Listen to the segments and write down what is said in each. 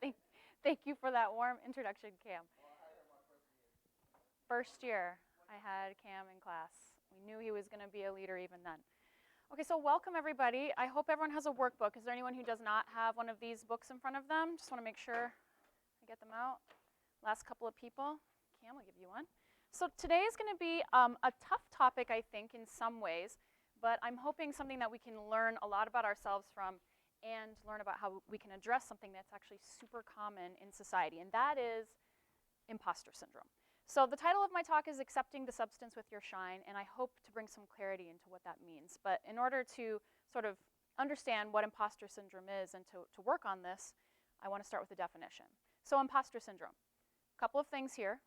thank, thank you for that warm introduction, Cam. First year, I had Cam in class. We knew he was going to be a leader even then. Okay, so welcome everybody. I hope everyone has a workbook. Is there anyone who does not have one of these books in front of them? Just want to make sure I get them out. Last couple of people. Cam, I'll give you one. So today is going to be a tough topic, I think, in some ways, but I'm hoping something that we can learn a lot about ourselves from and learn about how we can address something that's actually super common in society, and that is imposter syndrome. So the title of my talk is Accepting the Substance with Your Shine, and I hope to bring some clarity into what that means. But in order to sort of understand what imposter syndrome is and to work on this, I want to start with a definition. So imposter syndrome, a couple of things here.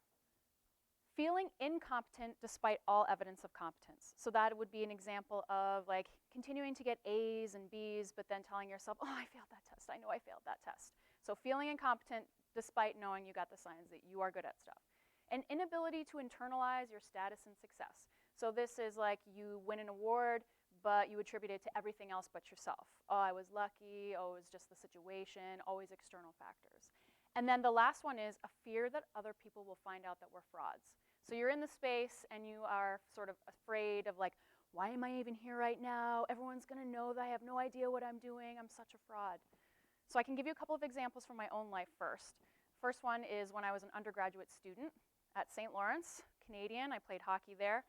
Feeling incompetent despite all evidence of competence. So that would be an example of like continuing to get A's and B's, but then telling yourself, oh, I failed that test. I know I failed that test. So feeling incompetent despite knowing you got the signs that you are good at stuff. An inability to internalize your status and success. So this is like you win an award, but you attribute it to everything else but yourself. Oh, I was lucky. Oh, it was just the situation. Always external factors. And then the last one is a fear that other people will find out that we're frauds. So you're in the space and you are sort of afraid of like, why am I even here right now? Everyone's gonna know that I have no idea what I'm doing. I'm such a fraud. So I can give you a couple of examples from my own life first. First one is when I was an undergraduate student at St. Lawrence, Canadian. I played hockey there.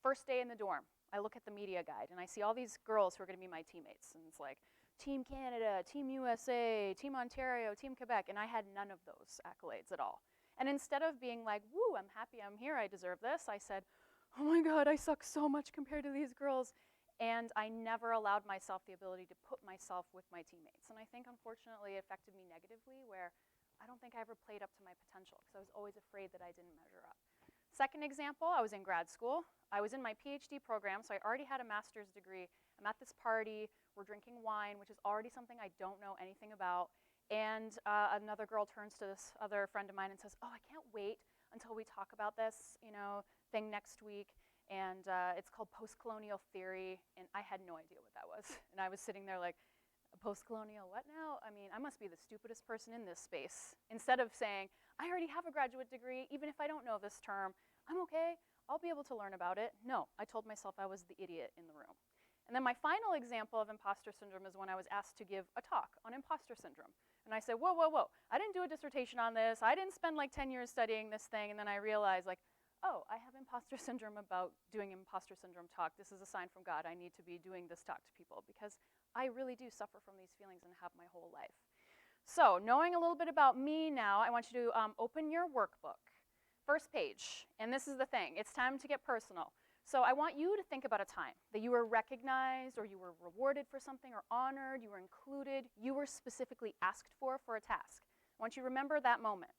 First day in the dorm, I look at the media guide and I see all these girls who are gonna be my teammates. And it's like, Team Canada, Team USA, Team Ontario, Team Quebec, and I had none of those accolades at all. And instead of being like, woo, I'm happy I'm here, I deserve this, I said, oh my God, I suck so much compared to these girls. And I never allowed myself the ability to put myself with my teammates. And I think, unfortunately, it affected me negatively, where I don't think I ever played up to my potential, because I was always afraid that I didn't measure up. Second example, I was in grad school. I was in my PhD program, so I already had a master's degree. I'm at this party, we're drinking wine, which is already something I don't know anything about. And another girl turns to this other friend of mine and says, oh, I can't wait until we talk about this, thing next week. And it's called post-colonial theory, and I had no idea what that was. And I was sitting there like, post-colonial what now? I mean, I must be the stupidest person in this space. Instead of saying, I already have a graduate degree, even if I don't know this term, I'm okay, I'll be able to learn about it. No, I told myself I was the idiot in the room. And then my final example of imposter syndrome is when I was asked to give a talk on imposter syndrome. And I said, whoa, whoa, whoa, I didn't do a dissertation on this, I didn't spend like 10 years studying this thing, and then I realized like, oh, I have imposter syndrome about doing imposter syndrome talk. This is a sign from God. I need to be doing this talk to people because I really do suffer from these feelings and have my whole life. So knowing a little bit about me now, I want you to open your workbook. First page, and this is the thing. It's time to get personal. So I want you to think about a time that you were recognized or you were rewarded for something or honored, you were included, you were specifically asked for a task. I want you to remember that moment.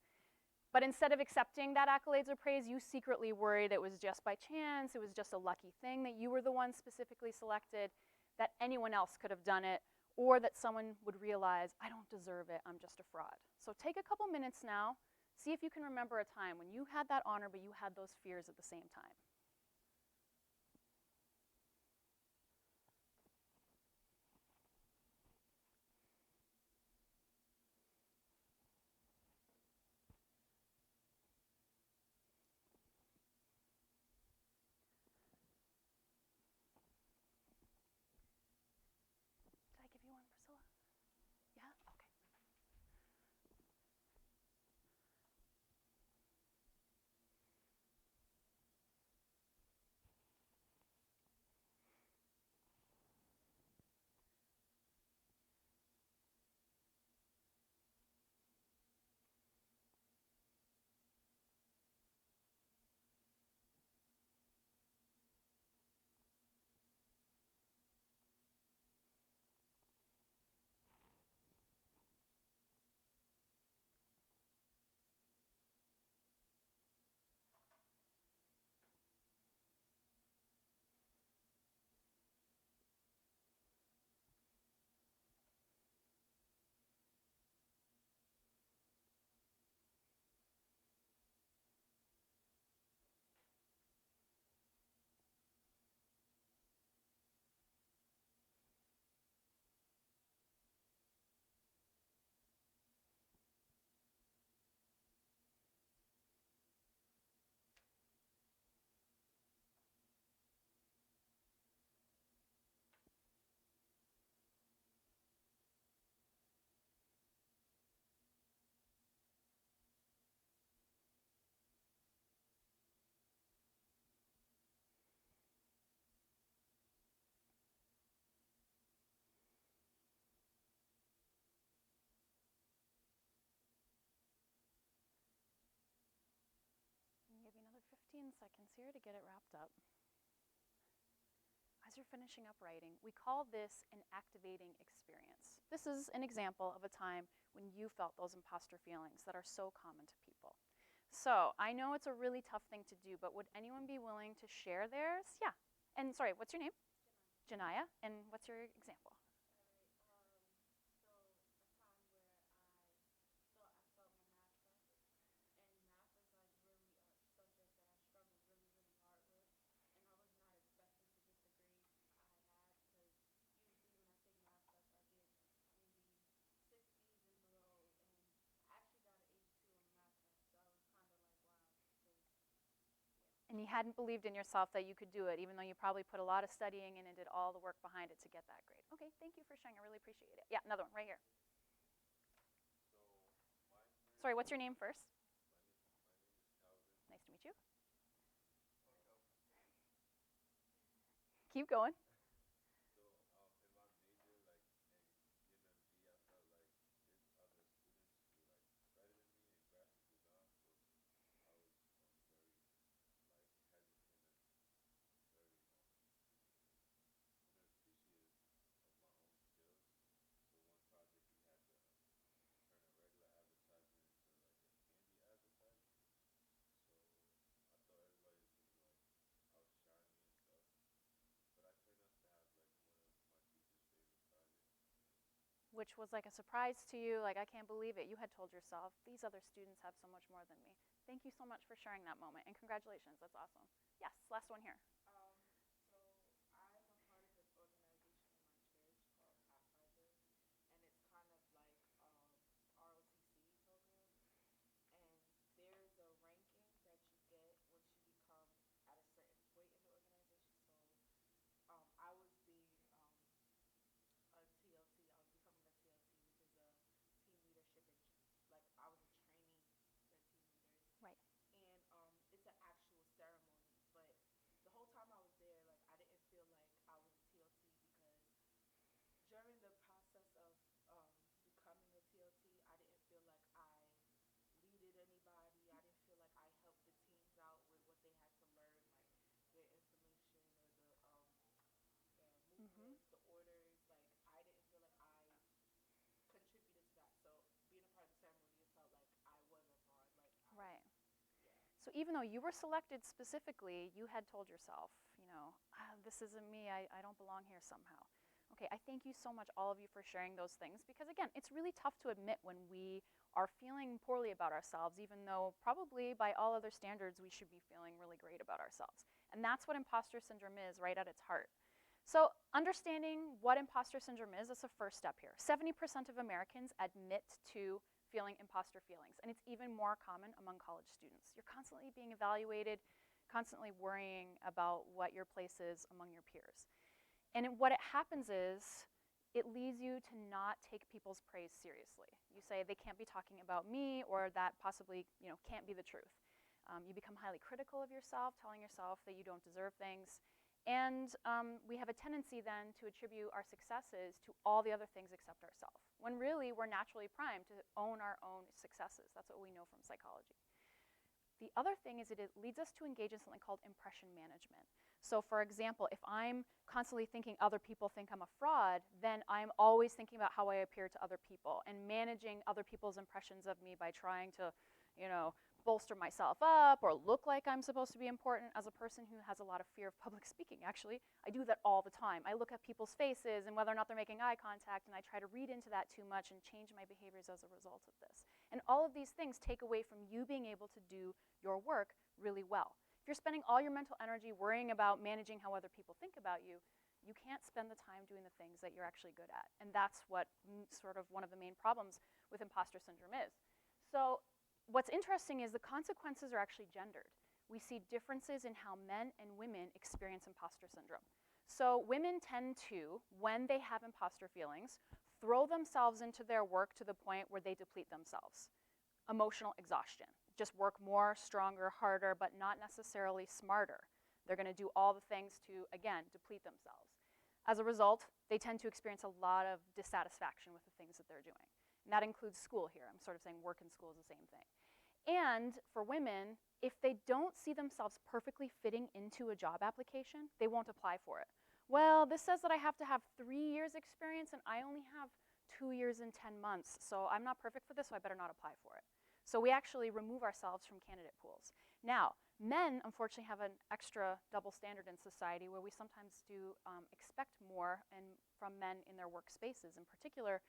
But instead of accepting that accolades or praise, you secretly worried it was just by chance, it was just a lucky thing that you were the one specifically selected, that anyone else could have done it, or that someone would realize, I don't deserve it, I'm just a fraud. So take a couple minutes now, see if you can remember a time when you had that honor, but you had those fears at the same time. Did I give you one, Priscilla? Yeah? Okay. 15 seconds here to get it wrapped up. As you're finishing up writing, we call this an activating experience. This is an example of a time when you felt those imposter feelings that are so common to people. So I know it's a really tough thing to do, but would anyone be willing to share theirs? Yeah. And sorry, what's your name? Janaya. And what's your example? And you hadn't believed in yourself that you could do it, even though you probably put a lot of studying in and did all the work behind it to get that grade. Okay, thank you for sharing. I really appreciate it. Yeah, another one right here. Sorry, what's your name first? Nice to meet you. Keep going. Which was like a surprise to you, like I can't believe it. You had told yourself, these other students have so much more than me. Thank you so much for sharing that moment, and congratulations, that's awesome. Yes, last one here. Right. Mm-hmm. Right. So even though you were selected specifically, you had told yourself, this isn't me, I don't belong here somehow. Okay, I thank you so much, all of you, for sharing those things, because again, it's really tough to admit when we are feeling poorly about ourselves, even though probably by all other standards we should be feeling really great about ourselves. And that's what imposter syndrome is, right at its heart. So understanding what imposter syndrome is a first step here. 70% of Americans admit to feeling imposter feelings, and it's even more common among college students. You're constantly being evaluated, constantly worrying about what your place is among your peers. And what it happens is it leads you to not take people's praise seriously. You say they can't be talking about me, or that possibly can't be the truth. You become highly critical of yourself, telling yourself that you don't deserve things. And we have a tendency then to attribute our successes to all the other things except ourselves, when really we're naturally primed to own our own successes. That's what we know from psychology. The other thing is it leads us to engage in something called impression management. So for example, if I'm constantly thinking other people think I'm a fraud, then I'm always thinking about how I appear to other people and managing other people's impressions of me by trying to, bolster myself up or look like I'm supposed to be important. As a person who has a lot of fear of public speaking, actually, I do that all the time. I look at people's faces and whether or not they're making eye contact, and I try to read into that too much and change my behaviors as a result of this. And all of these things take away from you being able to do your work really well. If you're spending all your mental energy worrying about managing how other people think about you, you can't spend the time doing the things that you're actually good at. And that's what sort of one of the main problems with imposter syndrome is. So what's interesting is the consequences are actually gendered. We see differences in how men and women experience imposter syndrome. So women tend to, when they have imposter feelings, throw themselves into their work to the point where they deplete themselves. Emotional exhaustion. Just work more, stronger, harder, but not necessarily smarter. They're going to do all the things to, again, deplete themselves. As a result, they tend to experience a lot of dissatisfaction with the things that they're doing. And that includes school here. I'm sort of saying work and school is the same thing. And for women, if they don't see themselves perfectly fitting into a job application, they won't apply for it. Well, this says that I have to have 3 years experience and I only have 2 years and 10 months, so I'm not perfect for this, so I better not apply for it. So we actually remove ourselves from candidate pools. Now, men, unfortunately, have an extra double standard in society where we sometimes do expect more from men in their workspaces in particular.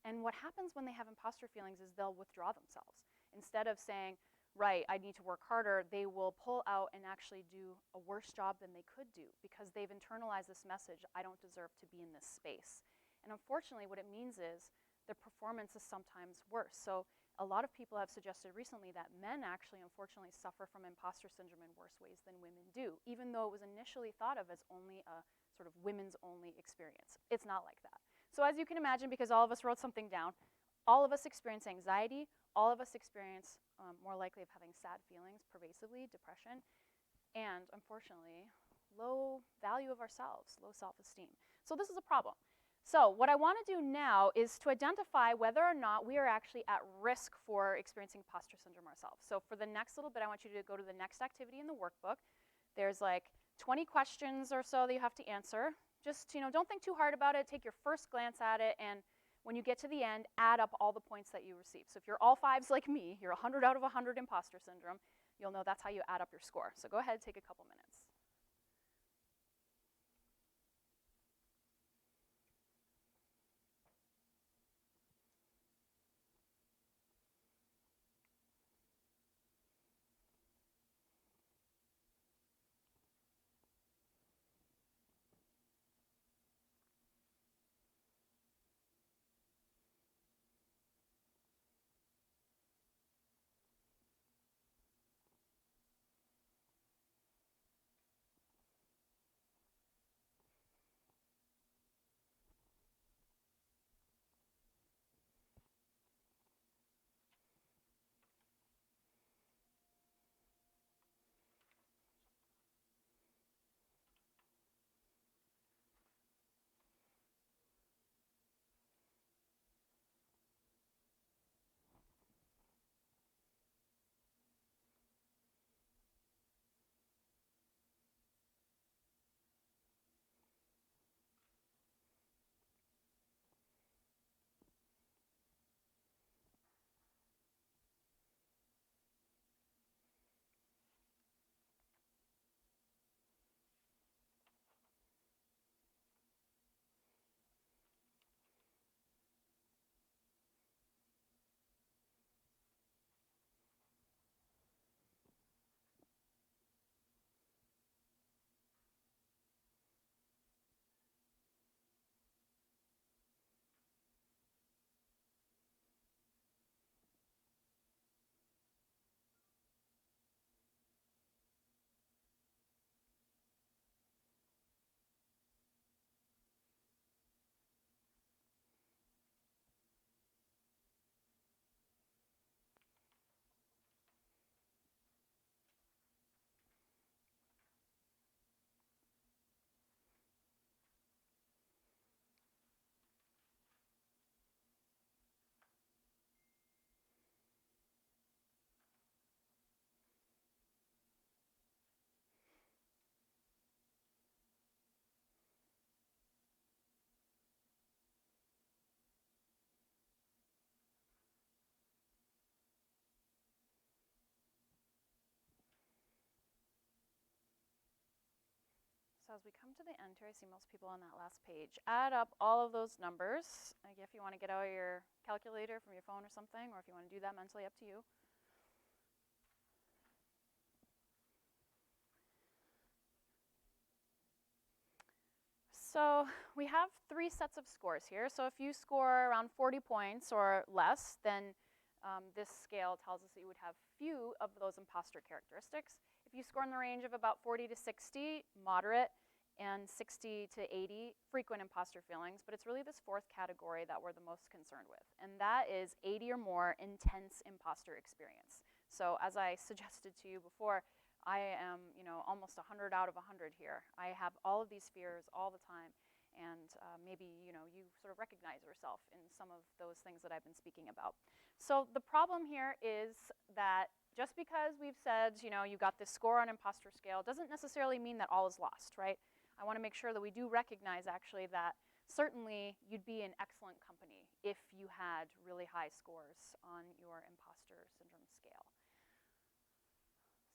And what happens when they have imposter feelings is they'll withdraw themselves. Instead of saying, right, I need to work harder, they will pull out and actually do a worse job than they could do because they've internalized this message, I don't deserve to be in this space. And unfortunately, what it means is their performance is sometimes worse. So a lot of people have suggested recently that men actually, unfortunately, suffer from imposter syndrome in worse ways than women do, even though it was initially thought of as only a sort of women's only experience. It's not like that. So as you can imagine, because all of us wrote something down, all of us experience anxiety, all of us experience more likely of having sad feelings pervasively, depression, and unfortunately, low value of ourselves, low self-esteem. So this is a problem. So what I want to do now is to identify whether or not we are actually at risk for experiencing imposter syndrome ourselves. So for the next little bit, I want you to go to the next activity in the workbook. There's like 20 questions or so that you have to answer. Just, don't think too hard about it. Take your first glance at it, and when you get to the end, add up all the points that you receive. So if you're all fives like me, you're 100 out of 100 imposter syndrome, you'll know that's how you add up your score. So go ahead, take a couple minutes. So as we come to the end here, I see most people on that last page. Add up all of those numbers. Like if you want to get out your calculator from your phone or something, or if you want to do that mentally, up to you. So we have 3 sets of scores here. So if you score around 40 points or less, then this scale tells us that you would have few of those imposter characteristics. If you score in the range of about 40 to 60, moderate, and 60 to 80, frequent imposter feelings. But it's really this 4th category that we're the most concerned with, and that is 80 or more intense imposter experience. So as I suggested to you before, I am, almost 100 out of 100 here. I have all of these fears all the time. And maybe, you sort of recognize yourself in some of those things that I've been speaking about. So the problem here is that just because we've said, you got this score on imposter scale doesn't necessarily mean that all is lost, right? I want to make sure that we do recognize actually that certainly you'd be in excellent company if you had really high scores on your imposter syndrome scale.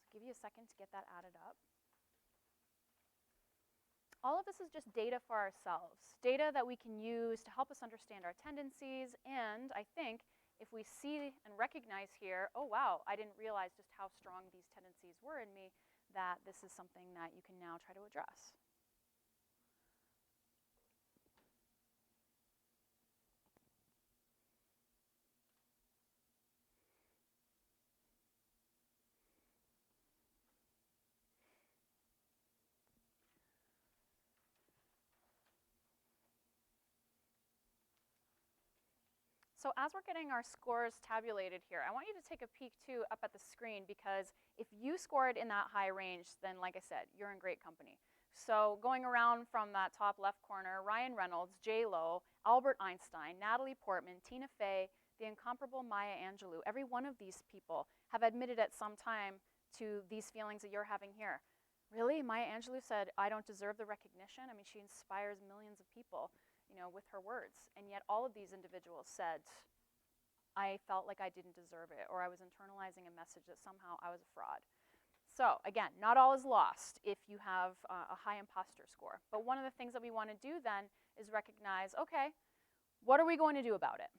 So give you a second to get that added up. All of this is just data for ourselves, data that we can use to help us understand our tendencies, and I think if we see and recognize here, oh wow, I didn't realize just how strong these tendencies were in me, that this is something that you can now try to address. So as we're getting our scores tabulated here, I want you to take a peek too up at the screen, because if you scored in that high range, then like I said, you're in great company. So going around from that top left corner, Ryan Reynolds, J.Lo, Albert Einstein, Natalie Portman, Tina Fey, the incomparable Maya Angelou, every one of these people have admitted at some time to these feelings that you're having here. Really? Maya Angelou said, I don't deserve the recognition? I mean, she inspires millions of people, with her words. And yet all of these individuals said, I felt like I didn't deserve it, or I was internalizing a message that somehow I was a fraud. So again, not all is lost if you have a high imposter score. But one of the things that we want to do then is recognize, okay, what are we going to do about it?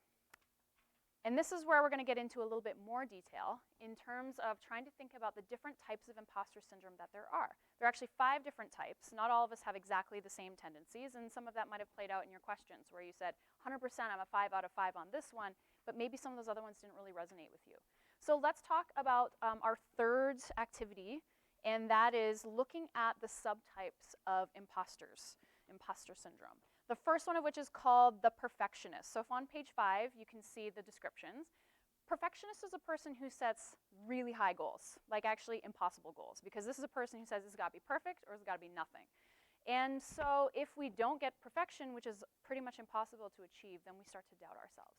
And this is where we're going to get into a little bit more detail in terms of trying to think about the different types of imposter syndrome that there are. There are actually 5 different types. Not all of us have exactly the same tendencies, and some of that might have played out in your questions where you said, 100% I'm a 5 out of 5 on this one, but maybe some of those other ones didn't really resonate with you. So let's talk about our third activity, and that is looking at the subtypes of imposter syndrome. The first one of which is called the perfectionist. So if on page 5, you can see the descriptions. Perfectionist is a person who sets really high goals, like actually impossible goals, because this is a person who says it's got to be perfect or it's got to be nothing. And so if we don't get perfection, which is pretty much impossible to achieve, then we start to doubt ourselves.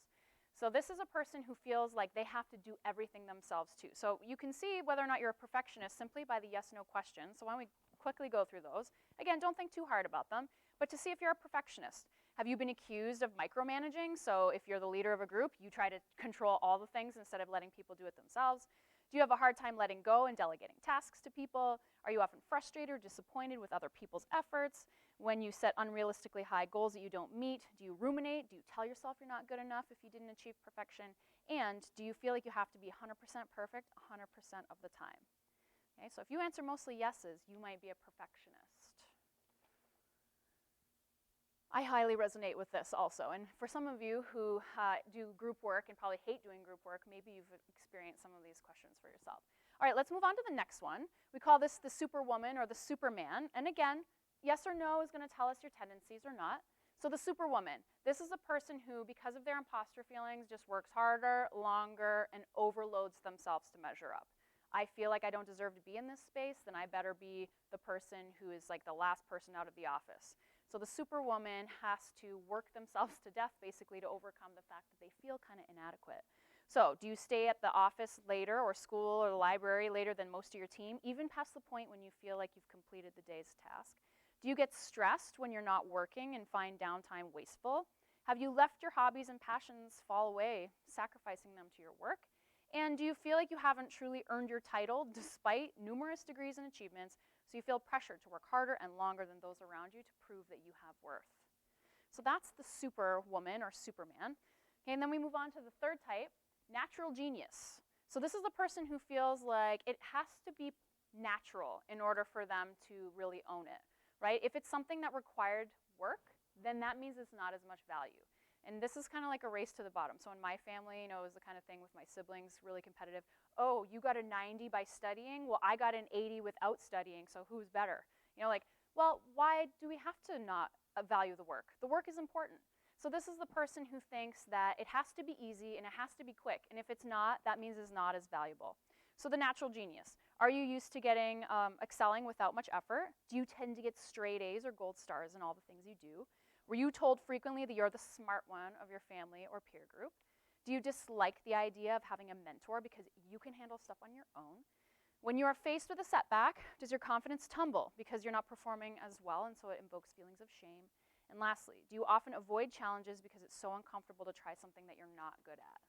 So this is a person who feels like they have to do everything themselves too. So you can see whether or not you're a perfectionist simply by the yes/no questions. So why don't we quickly go through those. Again, don't think too hard about them, but to see if you're a perfectionist. Have you been accused of micromanaging? So if you're the leader of a group, you try to control all the things instead of letting people do it themselves. Do you have a hard time letting go and delegating tasks to people? Are you often frustrated or disappointed with other people's efforts? When you set unrealistically high goals that you don't meet, do you ruminate? Do you tell yourself you're not good enough if you didn't achieve perfection? And do you feel like you have to be 100% perfect 100% of the time? Okay, so if you answer mostly yeses, you might be a perfectionist. I highly resonate with this also, and for some of you who do group work and probably hate doing group work, maybe you've experienced some of these questions for yourself. All right, let's move on to the next one. We call this the Superwoman or the Superman, and again, yes or no is going to tell us your tendencies or not. So the Superwoman, this is a person who, because of their imposter feelings, just works harder, longer, and overloads themselves to measure up. I feel like I don't deserve to be in this space, then I better be the person who is like the last person out of the office. So the Superwoman has to work themselves to death, basically, to overcome the fact that they feel kind of inadequate. So do you stay at the office later, or school, or the library later than most of your team, even past the point when you feel like you've completed the day's task? Do you get stressed when you're not working and find downtime wasteful? Have you left your hobbies and passions fall away, sacrificing them to your work? And do you feel like you haven't truly earned your title despite numerous degrees and achievements, so you feel pressured to work harder and longer than those around you to prove that you have worth? So that's the Superwoman or Superman. Okay, and then we move on to the third type, natural genius. So this is the person who feels like it has to be natural in order for them to really own it, right? If it's something that required work, then that means it's not as much value. And this is kind of like a race to the bottom. So in my family, it was the kind of thing with my siblings, really competitive. Oh, you got a 90 by studying? Well, I got an 80 without studying, so who's better? Well, why do we have to not value the work? The work is important. So this is the person who thinks that it has to be easy and it has to be quick. And if it's not, that means it's not as valuable. So the natural genius. Are you used to excelling without much effort? Do you tend to get straight A's or gold stars in all the things you do? Were you told frequently that you're the smart one of your family or peer group? Do you dislike the idea of having a mentor because you can handle stuff on your own? When you are faced with a setback, does your confidence tumble because you're not performing as well, and so it invokes feelings of shame? And lastly, do you often avoid challenges because it's so uncomfortable to try something that you're not good at?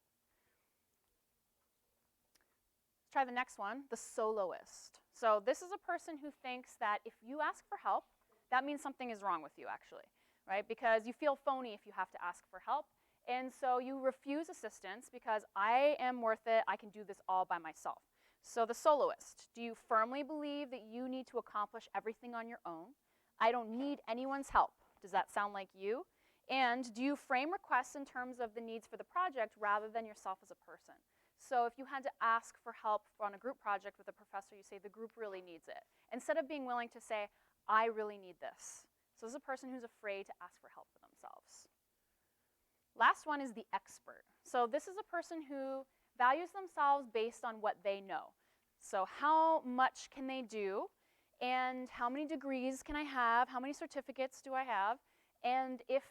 Let's try the next one, the soloist. So this is a person who thinks that if you ask for help, that means something is wrong with you, actually, right? Because you feel phony if you have to ask for help. And so you refuse assistance because I am worth it, I can do this all by myself. So the soloist, do you firmly believe that you need to accomplish everything on your own? I don't need anyone's help. Does that sound like you? And do you frame requests in terms of the needs for the project rather than yourself as a person? So if you had to ask for help on a group project with a professor, you say the group really needs it, instead of being willing to say, I really need this. So this is a person who's afraid to ask for help for themselves. Last one is the expert. So this is a person who values themselves based on what they know. So how much can they do, and how many degrees can I have, how many certificates do I have, and if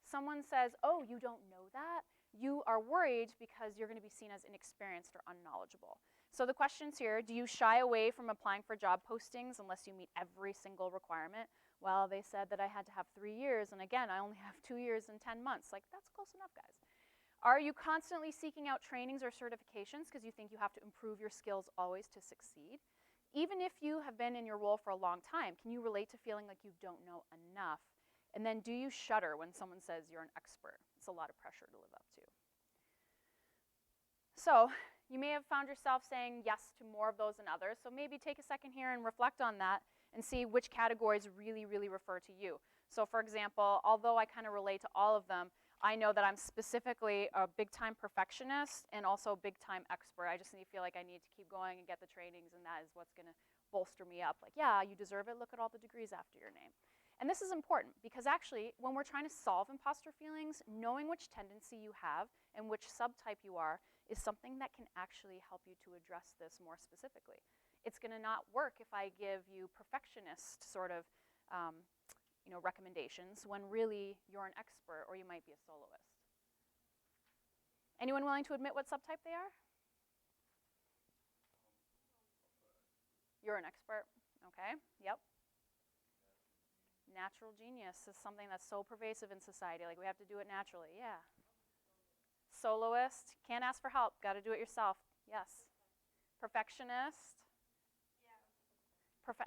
someone says, oh, you don't know that, you are worried because you're going to be seen as inexperienced or unknowledgeable. So the questions here, do you shy away from applying for job postings unless you meet every single requirement? Well, they said that I had to have 3 years, and again, I only have 2 years and 10 months. Like, that's close enough, guys. Are you constantly seeking out trainings or certifications because you think you have to improve your skills always to succeed? Even if you have been in your role for a long time, can you relate to feeling like you don't know enough? And then do you shudder when someone says you're an expert? It's a lot of pressure to live up to. So you may have found yourself saying yes to more of those than others, so maybe take a second here and reflect on that and see which categories really, really refer to you. So for example, although I kind of relate to all of them, I know that I'm specifically a big-time perfectionist and also a big-time expert. I just feel like I need to keep going and get the trainings, and that is what's going to bolster me up. Like, yeah, you deserve it. Look at all the degrees after your name. And this is important because actually, when we're trying to solve imposter feelings, knowing which tendency you have and which subtype you are is something that can actually help you to address this more specifically. It's going to not work if I give you perfectionist sort of recommendations when really you're an expert or you might be a soloist. Anyone willing to admit what subtype they are? You're an expert. Okay, yep. Natural genius is something that's so pervasive in society. Like, we have to do it naturally. Yeah. Soloist, can't ask for help. Got to do it yourself. Yes. Perfectionist.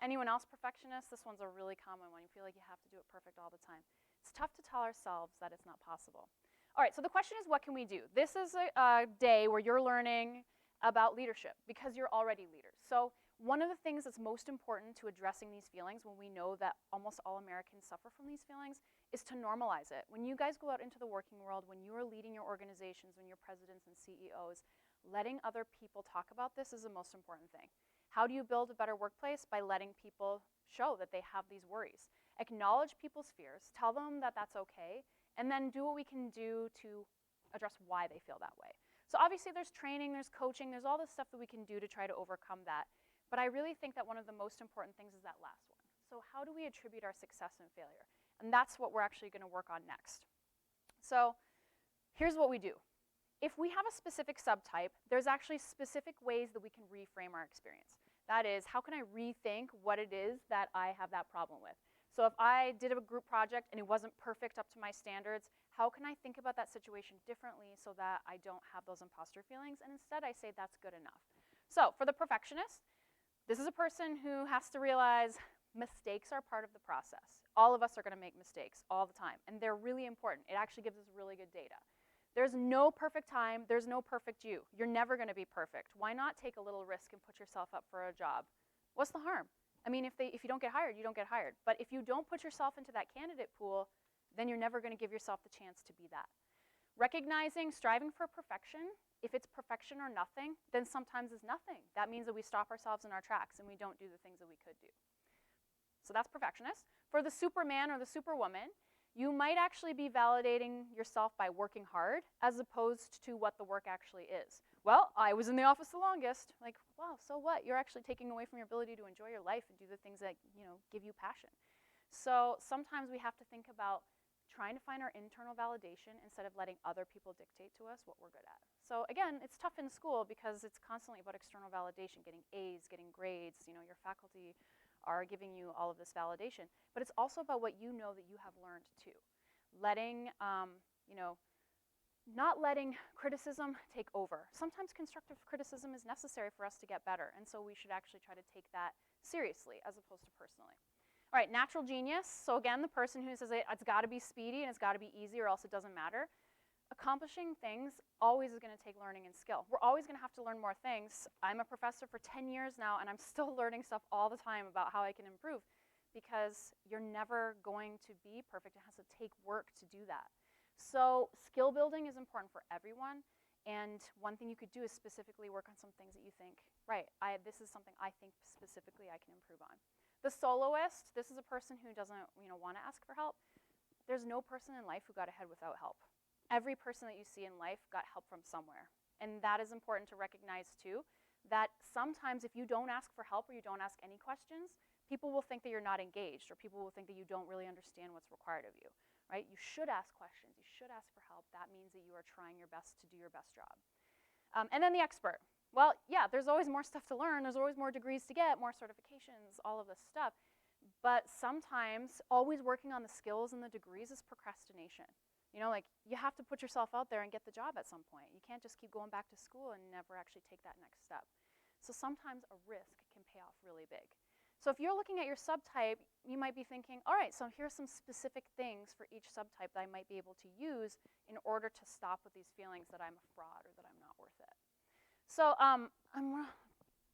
Anyone else perfectionist? This one's a really common one. You feel like you have to do it perfect all the time. It's tough to tell ourselves that it's not possible. All right, so the question is, what can we do? This is a day where you're learning about leadership because you're already leaders. So one of the things that's most important to addressing these feelings when we know that almost all Americans suffer from these feelings is to normalize it. When you guys go out into the working world, when you are leading your organizations, when you're presidents and CEOs, letting other people talk about this is the most important thing. How do you build a better workplace? By letting people show that they have these worries. Acknowledge people's fears, tell them that that's okay, and then do what we can do to address why they feel that way. So obviously there's training, there's coaching, there's all this stuff that we can do to try to overcome that. But I really think that one of the most important things is that last one. So how do we attribute our success and failure? And that's what we're actually going to work on next. So here's what we do. If we have a specific subtype, there's actually specific ways that we can reframe our experience. That is, how can I rethink what it is that I have that problem with? So if I did a group project and it wasn't perfect up to my standards, how can I think about that situation differently so that I don't have those imposter feelings, and instead I say that's good enough? So for the perfectionist, this is a person who has to realize mistakes are part of the process. All of us are going to make mistakes all the time, and they're really important. It actually gives us really good data. There's no perfect time. There's no perfect you. You're never going to be perfect. Why not take a little risk and put yourself up for a job? What's the harm? I mean, if you don't get hired, you don't get hired. But if you don't put yourself into that candidate pool, then you're never going to give yourself the chance to be that. Recognizing, striving for perfection, if it's perfection or nothing, then sometimes it's nothing. That means that we stop ourselves in our tracks and we don't do the things that we could do. So that's perfectionist. For the Superman or the Superwoman, you might actually be validating yourself by working hard as opposed to what the work actually is. Well, I was in the office the longest. Like, wow, so what? You're actually taking away from your ability to enjoy your life and do the things that, give you passion. So sometimes we have to think about trying to find our internal validation instead of letting other people dictate to us what we're good at. So again, it's tough in school because it's constantly about external validation, getting A's, getting grades, you know, your faculty are giving you all of this validation. But it's also about what you know that you have learned too. Letting, you know, not letting criticism take over. Sometimes constructive criticism is necessary for us to get better, and so we should actually try to take that seriously as opposed to personally. All right, natural genius. So again, the person who says it's got to be speedy and it's got to be easy or else it doesn't matter. Accomplishing things always is going to take learning and skill. We're always going to have to learn more things. I'm a professor for 10 years now, and I'm still learning stuff all the time about how I can improve because you're never going to be perfect. It has to take work to do that. So skill building is important for everyone, and one thing you could do is specifically work on some things that you think, right, this is something I think specifically I can improve on. The soloist, this is a person who doesn't want to ask for help. There's no person in life who got ahead without help. Every person that you see in life got help from somewhere, and that is important to recognize too, that sometimes if you don't ask for help or you don't ask any questions, people will think that you're not engaged, or people will think that you don't really understand what's required of you. Right? You should ask questions. You should ask for help. That means that you are trying your best to do your best job. And then the expert. Well, yeah, there's always more stuff to learn. There's always more degrees to get, more certifications, all of this stuff. But sometimes always working on the skills and the degrees is procrastination. You know, like you have to put yourself out there and get the job at some point. You can't just keep going back to school and never actually take that next step. So sometimes a risk can pay off really big. So if you're looking at your subtype, you might be thinking, all right, so here's some specific things for each subtype that I might be able to use in order to stop with these feelings that I'm a fraud or that I'm not worth it. So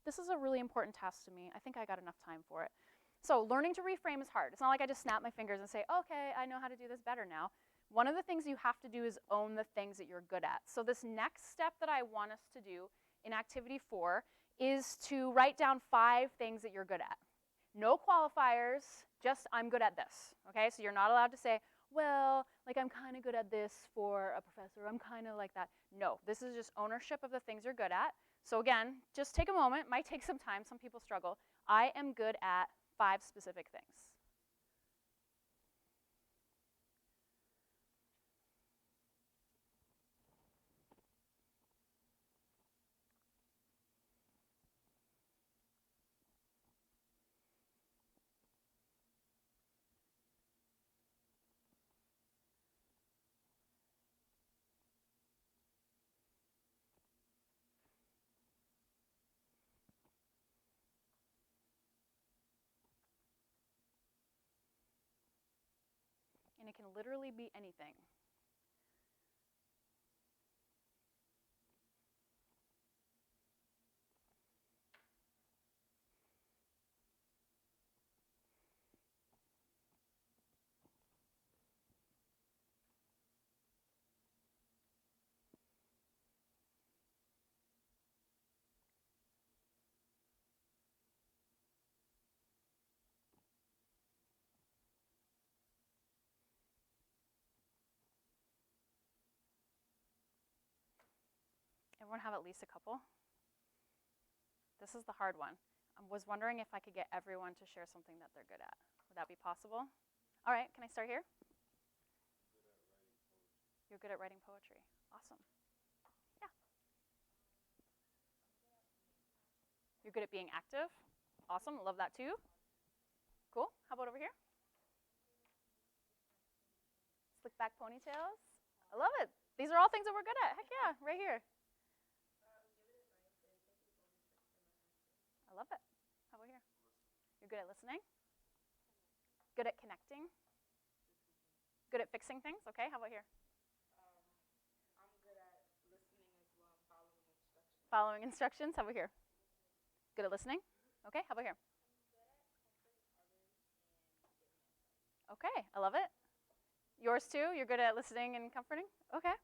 this is a really important task to me. I think I got enough time for it. So learning to reframe is hard. It's not like I just snap my fingers and say, okay, I know how to do this better now. One of the things you have to do is own the things that you're good at. So this next step that I want us to do in activity 4 is to write down 5 things that you're good at. No qualifiers, just I'm good at this, okay? So you're not allowed to say, well, like I'm kind of good at this for a professor, I'm kind of like that. No, this is just ownership of the things you're good at. So again, just take a moment, might take some time, some people struggle. I am good at 5 specific things. And it can literally be anything. Everyone have at least a couple? This is the hard one. I was wondering if I could get everyone to share something that they're good at. Would that be possible? All right, can I start here? You're good at writing poetry. Awesome. Yeah. You're good at being active. Awesome, love that too. Cool. How about over here? Slick back ponytails. I love it. These are all things that we're good at. Heck yeah, right here. I love it. How about here? You're good at listening? Good at connecting? Good at fixing things? Okay, how about here? I'm good at listening as well and following instructions. Following instructions? How about here? Good at listening? Okay, how about here? Okay, I love it. Yours too? You're good at listening and comforting? Okay.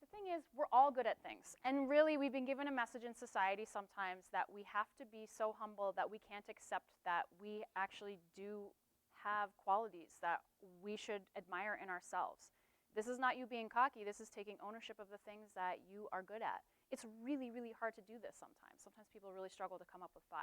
The thing is, we're all good at things. And really, we've been given a message in society sometimes that we have to be so humble that we can't accept that we actually do have qualities that we should admire in ourselves. This is not you being cocky. This is taking ownership of the things that you are good at. It's really, really hard to do this sometimes. Sometimes people really struggle to come up with 5.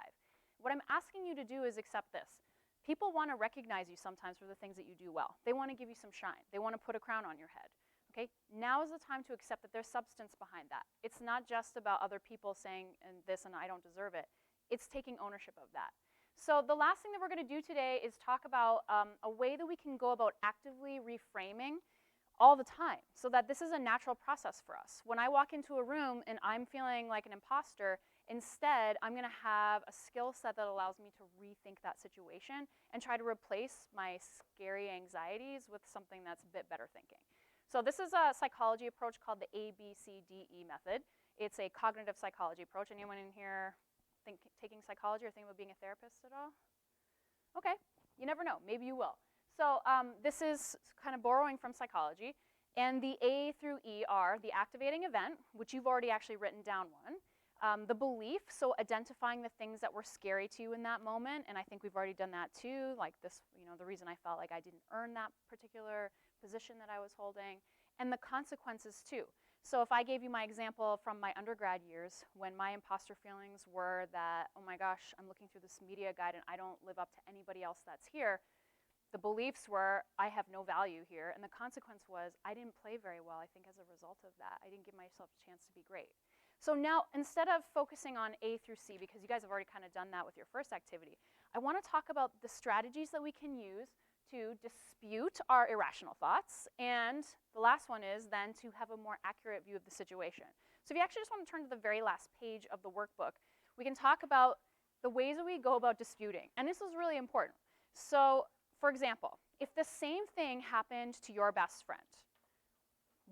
What I'm asking you to do is accept this. People want to recognize you sometimes for the things that you do well. They want to give you some shine. They want to put a crown on your head. Okay? Now is the time to accept that there's substance behind that. It's not just about other people saying and this and I don't deserve it. It's taking ownership of that. So the last thing that we're going to do today is talk about a way that we can go about actively reframing all the time so that this is a natural process for us. When I walk into a room and I'm feeling like an imposter, instead, I'm going to have a skill set that allows me to rethink that situation and try to replace my scary anxieties with something that's a bit better thinking. So this is a psychology approach called the ABCDE method. It's a cognitive psychology approach. Anyone in here taking psychology or thinking about being a therapist at all? Okay, you never know. Maybe you will. So this is kind of borrowing from psychology. And the A through E are the activating event, which you've already actually written down one. The belief, so identifying the things that were scary to you in that moment, and I think we've already done that too, like this, the reason I felt like I didn't earn that particular position that I was holding, and the consequences too. So if I gave you my example from my undergrad years, when my imposter feelings were that, oh my gosh, I'm looking through this media guide and I don't live up to anybody else that's here, the beliefs were, I have no value here, and the consequence was, I didn't play very well, I think, as a result of that. I didn't give myself a chance to be great. So now, instead of focusing on A through C, because you guys have already kind of done that with your first activity, I want to talk about the strategies that we can use to dispute our irrational thoughts, and the last one is then to have a more accurate view of the situation. So if you actually just want to turn to the very last page of the workbook, we can talk about the ways that we go about disputing, and this is really important. So, for example, if the same thing happened to your best friend,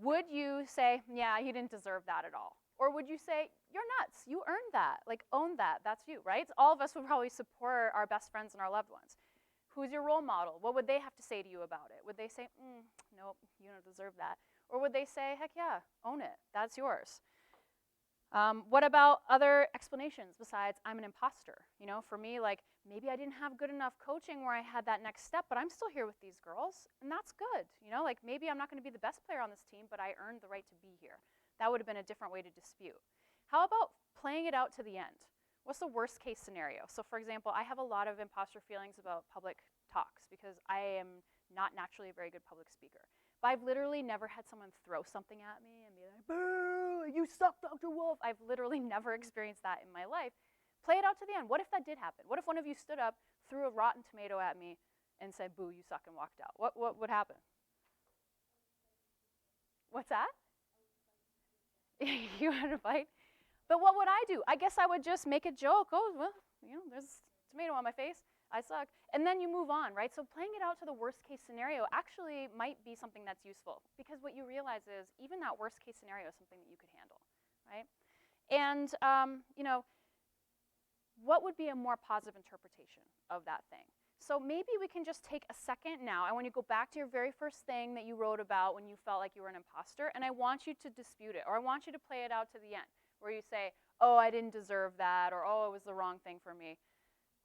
would you say, yeah, he didn't deserve that at all? Or would you say, you're nuts, you earned that, like own that, that's you, right? All of us would probably support our best friends and our loved ones. Who's your role model? What would they have to say to you about it? Would they say, nope, you don't deserve that? Or would they say, heck yeah, own it, that's yours? What about other explanations besides I'm an imposter? For me, like maybe I didn't have good enough coaching where I had that next step, but I'm still here with these girls, and that's good. Like maybe I'm not going to be the best player on this team, but I earned the right to be here. That would have been a different way to dispute. How about playing it out to the end? What's the worst case scenario? So for example, I have a lot of imposter feelings about public talks because I am not naturally a very good public speaker. But I've literally never had someone throw something at me and be like, boo, you suck, Dr. Wolfe. I've literally never experienced that in my life. Play it out to the end. What if that did happen? What if one of you stood up, threw a rotten tomato at me, and said, boo, you suck, and walked out? What would happen? What's that? You had to fight? But what would I do? I guess I would just make a joke. Oh, well, there's tomato on my face. I suck. And then you move on, right? So playing it out to the worst case scenario actually might be something that's useful because what you realize is even that worst case scenario is something that you could handle, right? And, what would be a more positive interpretation of that thing? So maybe we can just take a second now. I want you to go back to your very first thing that you wrote about when you felt like you were an imposter, and I want you to dispute it, or I want you to play it out to the end, where you say, oh, I didn't deserve that, or oh, it was the wrong thing for me.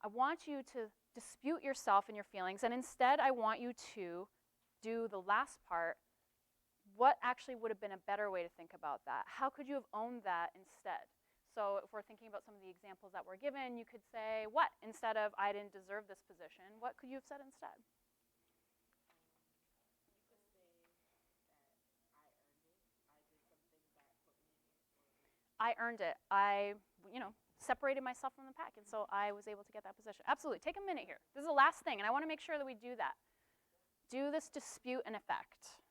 I want you to dispute yourself and your feelings, and instead I want you to do the last part. What actually would have been a better way to think about that? How could you have owned that instead? So if we're thinking about some of the examples that were given, you could say, what? Instead of, I didn't deserve this position, what could you have said instead? You could say that I earned it. I did something that put me in it. I earned it. I, separated myself from the pack, and so I was able to get that position. Absolutely. Take a minute here. This is the last thing, and I want to make sure that we do that. Do this dispute and effect.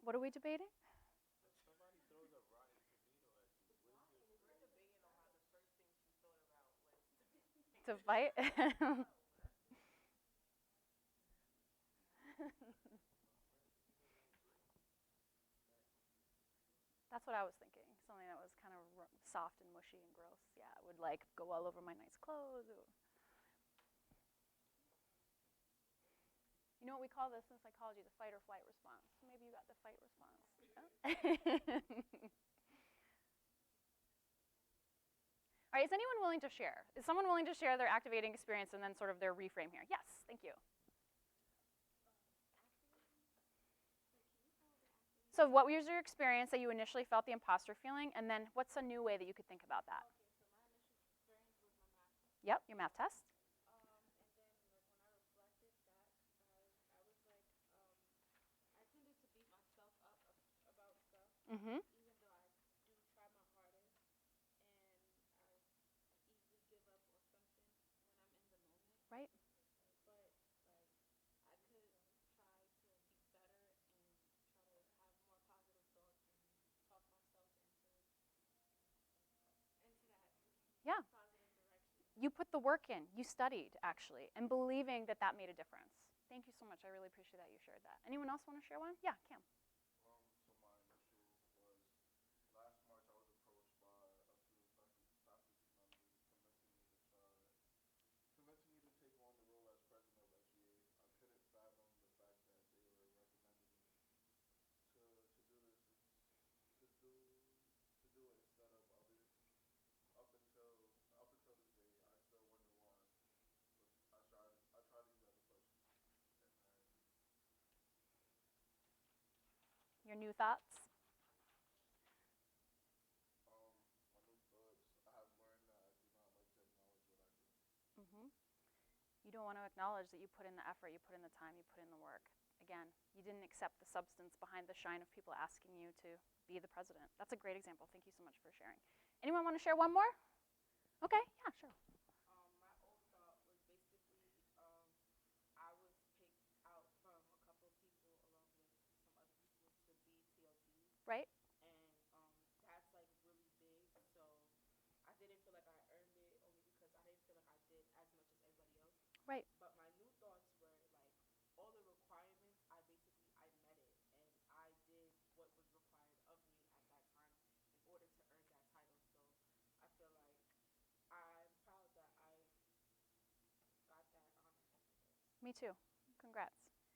What are we debating? Somebody throws a rotten tomato at you. What is your We're debating on how the first thing she thought about was To fight? That's what I was thinking. Something that was kind of soft and mushy and gross. Yeah, it would like go all over my nice clothes. You know what we call this in psychology? The fight or flight response. So maybe you got the fight response. All right, is anyone willing to share? Is someone willing to share their activating experience and then sort of their reframe here? Yes, thank you. So what was your experience that you initially felt the imposter feeling, and then what's a new way that you could think about that? Okay, so my initial experience was my math test. Yep, your math test. And then like when I reflected back, I was like, I tended to beat myself up about stuff, Mm-hmm. even though I do try my hardest, and I easily give up on something when I'm in the moment. Right. But like I could try to be better and try to have more positive thoughts and talk myself into that Yeah. positive direction. You put the work in. You studied, actually, and believing that that made a difference. Thank you so much. I really appreciate that you shared that. Anyone else want to share one? Yeah, Cam. So my initial was last March. I was approached by a few doctors and members, convincing me to take on the role as president of S.G.A. I couldn't fathom the fact that they were recommending me to do this, to do to do it instead of others. Up until up until this day, I still wonder why. But I try to use it as a question, and then Your new thoughts? my new thoughts. I have learned that I do not like to acknowledge what I do. Mm-hmm. You don't want to acknowledge that you put in the effort, you put in the time, you put in the work. Again, you didn't accept the substance behind the shine of people asking you to be the president. That's a great example. Thank you so much for sharing. Anyone want to share one more? Okay, yeah, sure. My old thought was basically I was picked out from a couple of people along with some other people to be TLTs. Right? And that's like really big. So I didn't feel like I earned it only because I didn't feel like I did as much as everybody else. Right. But my new thoughts were like all the requirements, I met it and I did what was required of me at that time in order to earn that title. So I feel like I'm proud that I got that honor, I guess. Me too. Congrats. Thank you.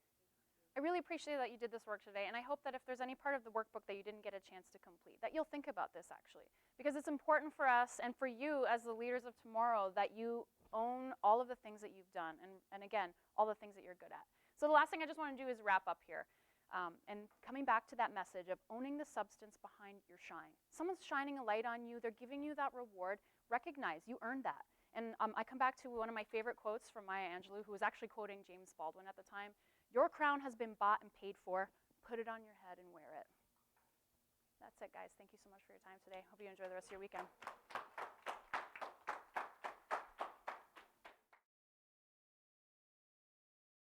I really appreciate that you did this work today, and I hope that if there's any part of the workbook that you didn't get a chance to complete, that you'll think about this actually. Because it's important for us and for you as the leaders of tomorrow that you own all of the things that you've done, and again, all the things that you're good at. So the last thing I just want to do is wrap up here. And coming back to that message of owning the substance behind your shine. Someone's shining a light on you, they're giving you that reward, recognize you earned that. And I come back to one of my favorite quotes from Maya Angelou, who was actually quoting James Baldwin at the time. Your crown has been bought and paid for. Put it on your head and wear it. That's it, guys. Thank you so much for your time today. Hope you enjoy the rest of your weekend.